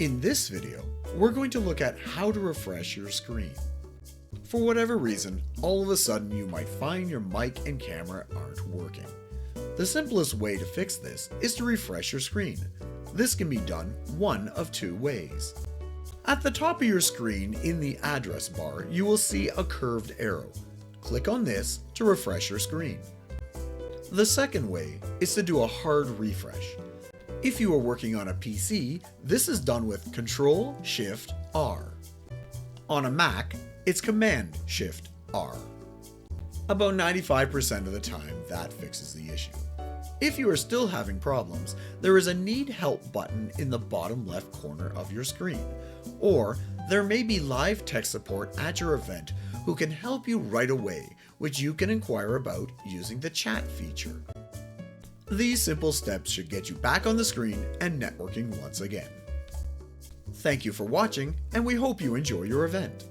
In this video, we're going to look at how to refresh your screen. For whatever reason, all of a sudden you might find your mic and camera aren't working. The simplest way to fix this is to refresh your screen. This can be done one of two ways. At the top of your screen in the address bar, you will see a curved arrow. Click on this to refresh your screen. The second way is to do a hard refresh. If you are working on a PC, this is done with Ctrl-Shift-R. On a Mac, it's Command-Shift-R. About 95% of the time, that fixes the issue. If you are still having problems, there is a Need Help button in the bottom left corner of your screen, or there may be live tech support at your event who can help you right away, which you can inquire about using the chat feature. These simple steps should get you back on the screen and networking once again. Thank you for watching, and we hope you enjoy your event.